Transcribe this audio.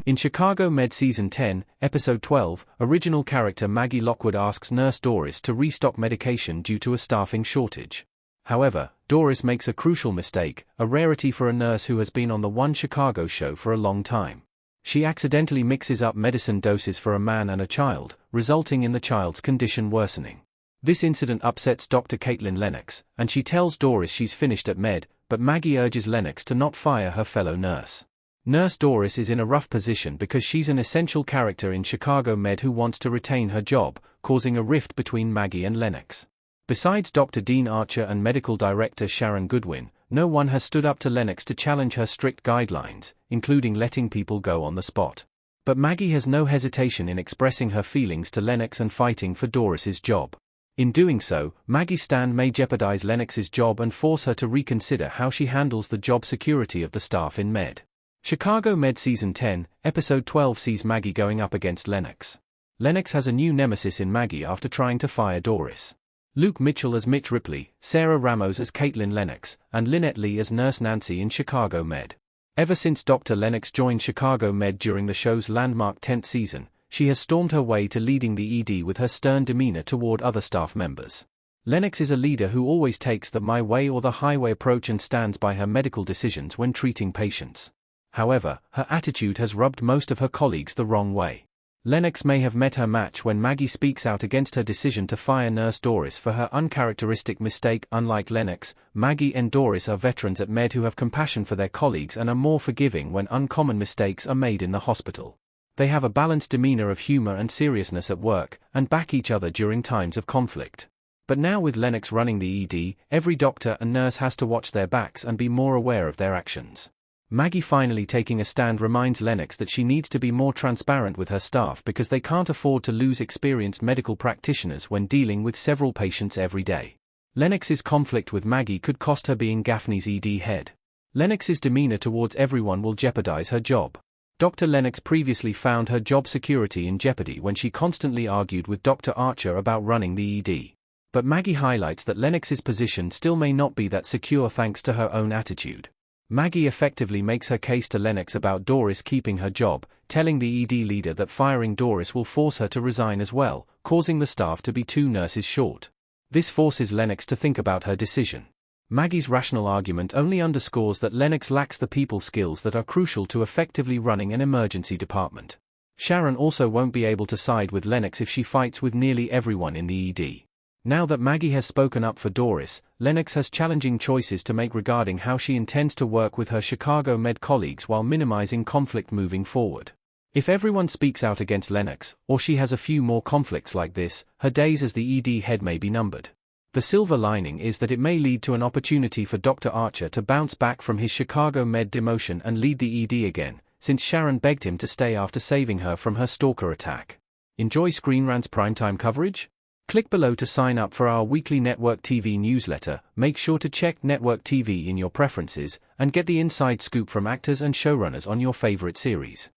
In Chicago Med Season 10, Episode 12, original character Maggie Lockwood asks Nurse Doris to restock medication due to a staffing shortage. However, Doris makes a crucial mistake, a rarity for a nurse who has been on the One Chicago show for a long time. She accidentally mixes up medicine doses for a man and a child, resulting in the child's condition worsening. This incident upsets Dr. Caitlin Lennox, and she tells Doris she's finished at Med, but Maggie urges Lennox to not fire her fellow nurse. Nurse Doris is in a rough position because she's an essential character in Chicago Med who wants to retain her job, causing a rift between Maggie and Lennox. Besides Dr. Dean Archer and Medical Director Sharon Goodwin, no one has stood up to Lennox to challenge her strict guidelines, including letting people go on the spot. But Maggie has no hesitation in expressing her feelings to Lennox and fighting for Doris's job. In doing so, Maggie's stand may jeopardize Lennox's job and force her to reconsider how she handles the job security of the staff in Med. Chicago Med Season 10, Episode 12 sees Maggie going up against Lennox. Lennox has a new nemesis in Maggie after trying to fire Doris. Luke Mitchell as Mitch Ripley, Sarah Ramos as Caitlin Lennox, and Lynette Lee as Nurse Nancy in Chicago Med. Ever since Dr. Lennox joined Chicago Med during the show's landmark 10th season, she has stormed her way to leading the ED with her stern demeanor toward other staff members. Lennox is a leader who always takes the my way or the highway approach and stands by her medical decisions when treating patients. However, her attitude has rubbed most of her colleagues the wrong way. Lennox may have met her match when Maggie speaks out against her decision to fire Nurse Doris for her uncharacteristic mistake. Unlike Lennox, Maggie and Doris are veterans at Med who have compassion for their colleagues and are more forgiving when uncommon mistakes are made in the hospital. They have a balanced demeanor of humor and seriousness at work, and back each other during times of conflict. But now with Lennox running the ED, every doctor and nurse has to watch their backs and be more aware of their actions. Maggie finally taking a stand reminds Lennox that she needs to be more transparent with her staff because they can't afford to lose experienced medical practitioners when dealing with several patients every day. Lennox's conflict with Maggie could cost her being Gaffney's ED head. Lennox's demeanor towards everyone will jeopardize her job. Dr. Lennox previously found her job security in jeopardy when she constantly argued with Dr. Archer about running the ED. But Maggie highlights that Lennox's position still may not be that secure thanks to her own attitude. Maggie effectively makes her case to Lennox about Doris keeping her job, telling the ED leader that firing Doris will force her to resign as well, causing the staff to be 2 nurses short. This forces Lennox to think about her decision. Maggie's rational argument only underscores that Lennox lacks the people skills that are crucial to effectively running an emergency department. Sharon also won't be able to side with Lennox if she fights with nearly everyone in the ED. Now that Maggie has spoken up for Doris, Lennox has challenging choices to make regarding how she intends to work with her Chicago Med colleagues while minimizing conflict moving forward. If everyone speaks out against Lennox, or she has a few more conflicts like this, her days as the ED head may be numbered. The silver lining is that it may lead to an opportunity for Dr. Archer to bounce back from his Chicago Med demotion and lead the ED again, since Sharon begged him to stay after saving her from her stalker attack. Enjoy Screen Rant's primetime coverage? Click below to sign up for our weekly Network TV newsletter. Make sure to check Network TV in your preferences, and get the inside scoop from actors and showrunners on your favorite series.